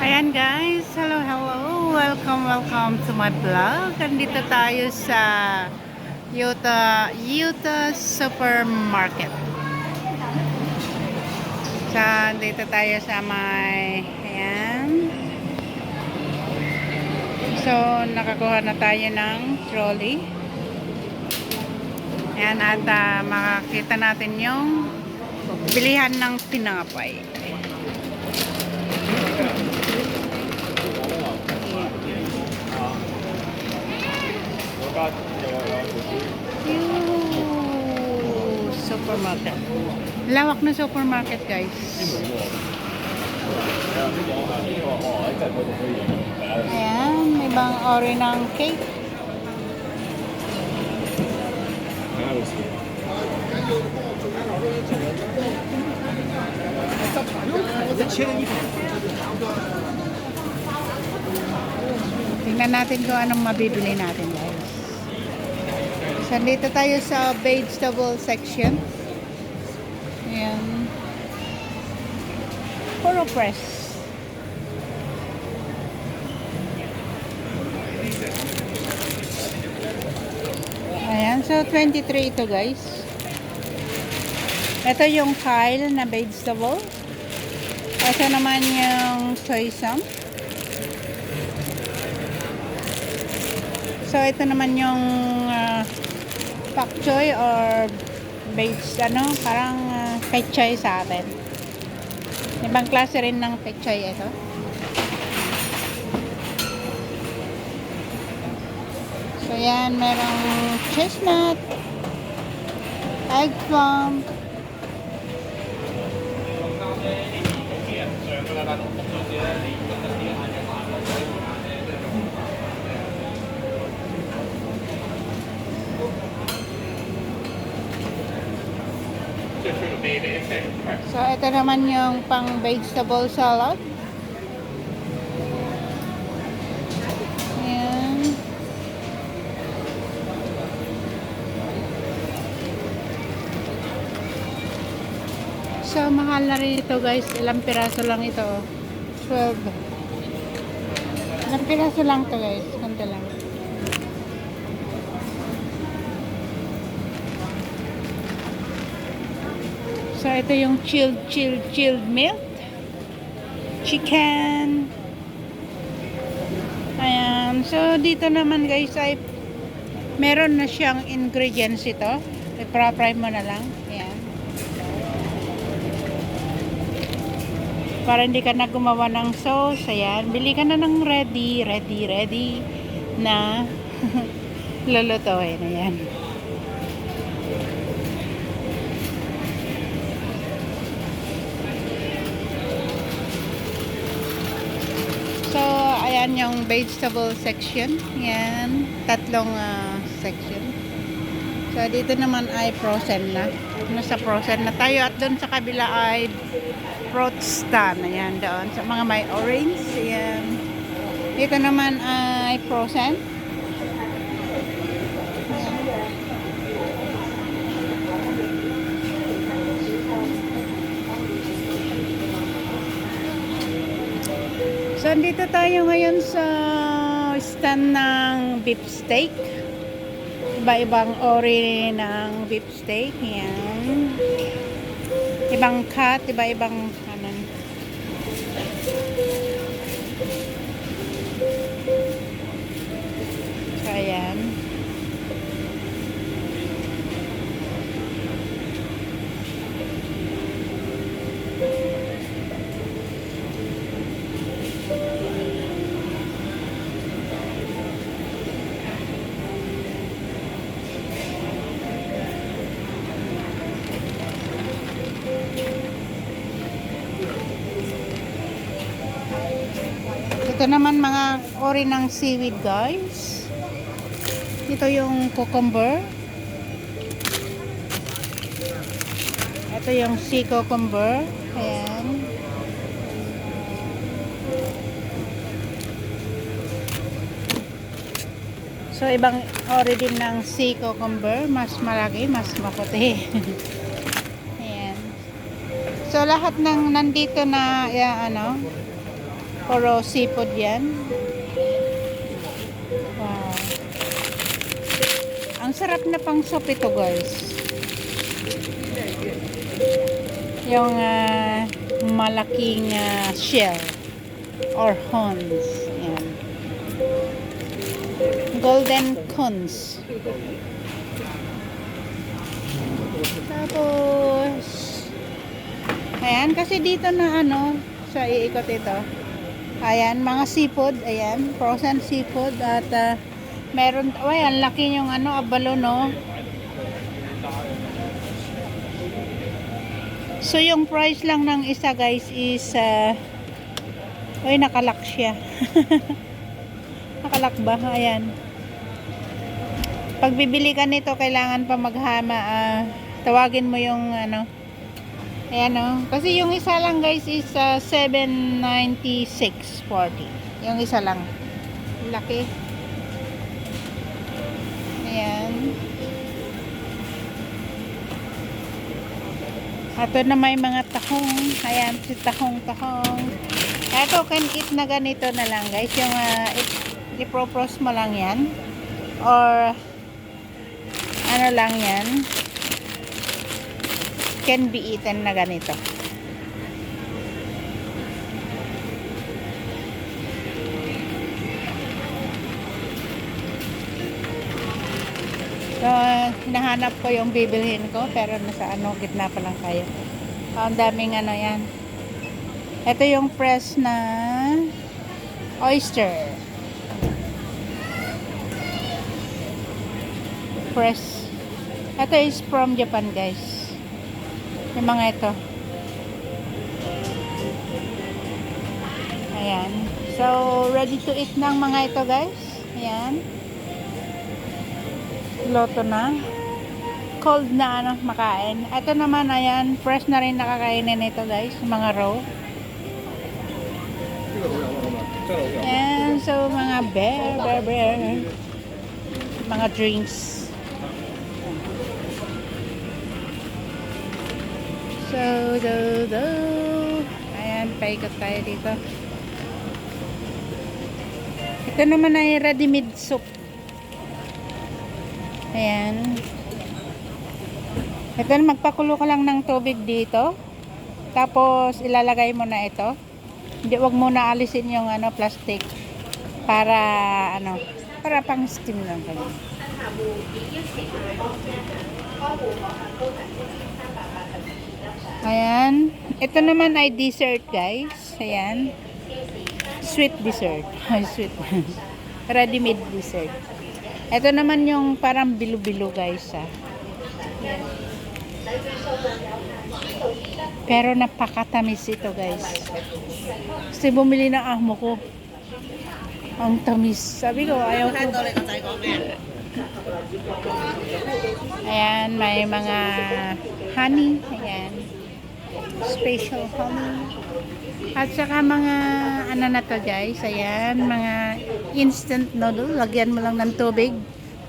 Ayan guys, hello, hello, welcome to my vlog. Andito tayo sa Yuta Supermarket. So, andito tayo sa may, ayan. So, nakakuha na tayo ng trolley. Ayan, at makakita natin yung bilihan ng tinapay. Supermarket. Lawak na supermarket, guys. Ayan, ibang ori ng cake. Tingnan natin kung anong mabibili natin, guys. So, dito tayo sa vegetable section. Ayan. Puro press. Ayan. So, 23 ito, guys. Ito yung kale na vegetable. Ito naman yung soy sauce. So, ito naman yung pak choy or parang pechay sa atin. Ibang klase rin ng pechay ito. So, yan. Merong chestnut, eggplant, so, ito naman yung pang vegetable salad. Ayan. So, mahal na rin ito, guys. Ilang piraso lang ito. 12. Ilang piraso lang ito, guys. Kanta lang. So, ito yung chilled milk. Chicken. Ayan. So, dito naman, guys, ay meron na siyang ingredients ito. I-fry mo na lang. Ayan. Para hindi ka na gumawa ng sauce. Ayan. Bili ka na ng ready na lulutuin. Ayan. So, ayan yung vegetable section. Ayan. Tatlong section. So, dito naman ay frozen na. Nasa frozen na tayo. At doon sa kabila ay fruit stand. Ayan, doon. Sa mga may orange. Ayan. Dito naman ay frozen. So, dito tayo ngayon sa stand ng beef steak. Iba-ibang ori ng beef steak. Yan. Ibang cut, iba-ibang ano. So, ayan. Ito naman mga ori ng seaweed, guys. Ito yung cucumber. Ito yung sea cucumber. Ayan. So, ibang ori din ng sea cucumber. Mas malaki, mas maputi. Ayan. So, lahat ng nandito na, Puro seafood yan. Wow. Ang sarap na pang soup ito, guys. Yung malaking shell or horns. Yan. Golden cones. Tapos, ayan, kasi dito na sa iikot ito. Ayan, mga seafood, ayan, frozen seafood at meron, ayan, laki yung abalo, no? So, yung price lang ng isa, guys, is, nakalak siya. Nakalak ba? Ayan. Pag bibili ka nito, kailangan pa maghama, tawagin mo yung, ayan, kasi yung isa lang, guys, is 796.40. Yung isa lang. Laki. Ayan. Ito na may mga tahong. Ayan, si tahong-tahong. Ito, can eat na ganito na lang, guys. Yung, ipropros mo lang yan. Or, lang yan. Can be eaten na ganito. So, hinahanap ko yung bibilhin ko, pero nasa gitna pa lang tayo. Ang daming yan. Ito yung press na oyster. Press. Ito is from Japan, guys. Yung mga ito. Ayan. So, ready to eat ng mga ito, guys. Ayan. Loto na. Cold na makain. Ito naman, ayan. Fresh na rin nakakainin ito, guys. Mga raw. Ayan. So, mga bear. Mga drinks. So, ayan, paikot tayo dito. Ito naman ay ready-made soup. Ayan. Ito, magpakulo ka lang ng tubig dito. Tapos, ilalagay mo na ito. Hindi, wag mo na alisin yung plastic. Para, para pang steam lang kayo. Ayan. Ito naman ay dessert, guys. Ayan. Sweet dessert. Sweet. Ready-made dessert. Ito naman yung parang bilo-bilo, guys. Pero napakatamis ito, guys. Kasi bumili ng amo ko. Ang tamis. Sabi ko, ayaw ko. Ayan, may mga honey. Ayan. Special honey. At saka mga na to, guys. Ayan, mga instant noodle. Lagyan mo lang ng tubig.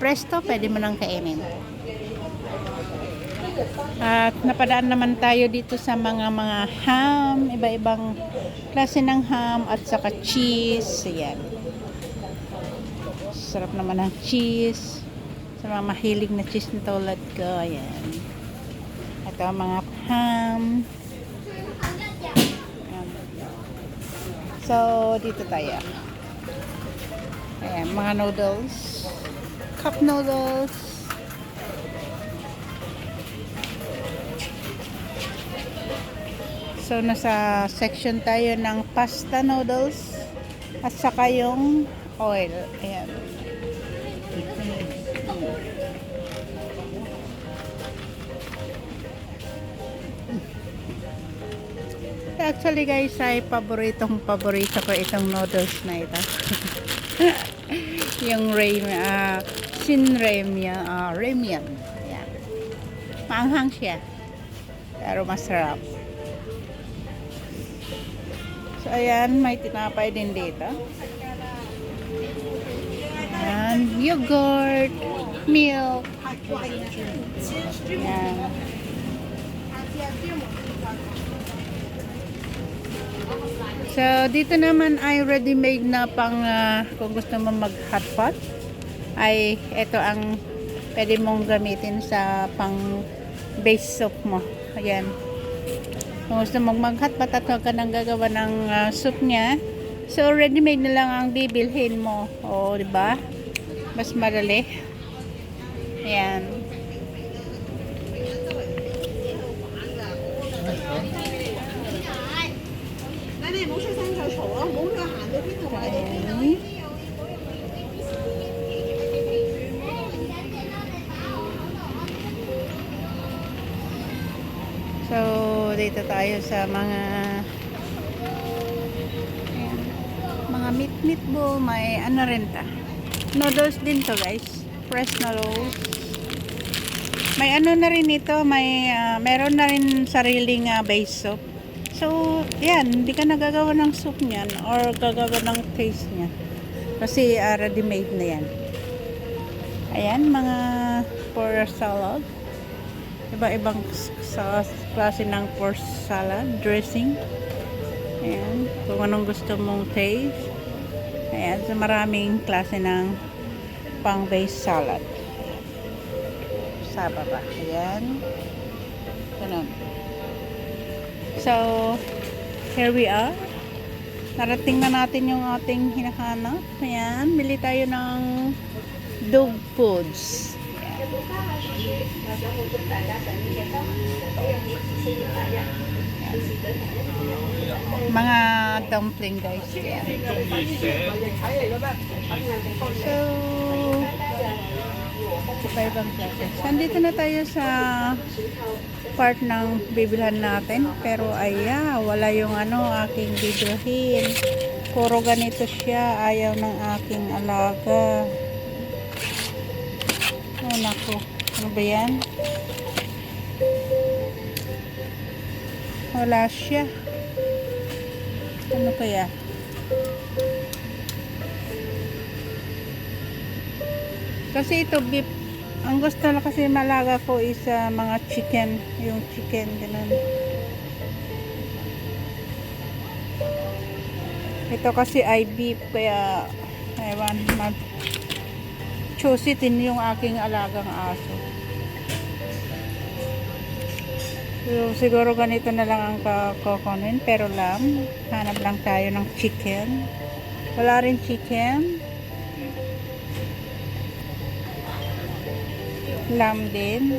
Presto, pwede mo lang kainin. At napadaan naman tayo dito sa mga ham. Iba-ibang klase ng ham at saka cheese. Ayan. Sarap naman ng cheese. Sa mga mahilig na cheese na tulad ko. Ayan. Ito mga ham. So, dito tayo. Ayan, mga noodles. Cup noodles. So, nasa section tayo ng pasta noodles. At saka yung oil. Ayan. Actually, guys, ay paborito ko itong noodles na ito. Yung ramyeon. Ayan. Maanghang siya. Pero masarap. So, ayan, may tinapay din dito. Ayan, yogurt, milk. Ayan. So, dito naman ay ready-made na pang kung gusto mo mag-hot pot ay ito ang pwede mong gamitin sa pang base soup mo. Ayan. Kung gusto mong mag-hot pot at huwag ka nang gagawa ng soup niya, so ready-made na lang ang bibilhin mo. O, di ba? Mas madali. Ayan. Okay. So, dito tayo sa mga ayan, mga meat bowl. May ano rin ta. Noodles din to guys. Fresh noodles. May ano na rin ito. May meron na rin sariling base soup. So, yan. Hindi ka nagagawa ng soup niyan or gagawa ng taste niya. Kasi ready-made na yan. Ayan, mga for salad. Iba-ibang klase ng pork salad dressing. Ayan, kung anong gusto mong taste. Ayan, so maraming klase ng pang base salad. Sa baba. Ayan. Ganun. So, here we are. Narating na natin yung ating hinahanap. Ayan, bili tayo ng dog foods. Mga dumpling guys. Yan. So, iba-ibang klase. Nandito na tayo sa part ng bibilhan natin. Pero wala yung aking bibilhin. Puro ganito siya. Ayaw ng aking alaga. Oh, naku. Ano ba yan? Wala siya. Ano kaya? Kasi ito beef. Ang gusto na kasi malaga ko is mga chicken. Yung chicken, ganun. Ito kasi ay beef. Kaya, ewan, choose din yung aking alagang aso. So, siguro ganito na lang ang kukunin. Pero hanap lang tayo ng chicken. Wala rin chicken. Lamb din.